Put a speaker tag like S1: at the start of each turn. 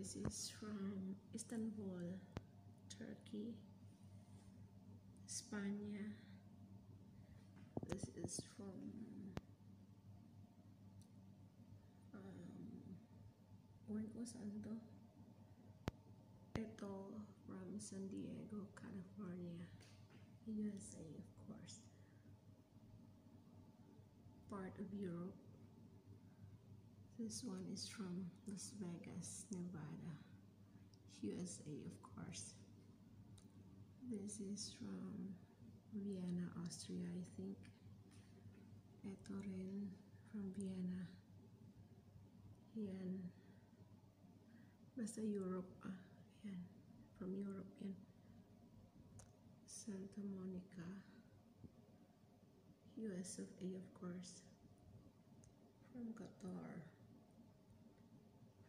S1: This is from Istanbul, Turkey. España. This is from Santo. Ito from San Diego, California, USA, of course. Part of Europe. This one is from Las Vegas, Nevada, USA, of course. This is from Vienna, Austria, I think. Ito rin from Vienna. Yan. Basta Europe, yan. From Europe, yan. Santa Monica, US of A, of course. From Qatar.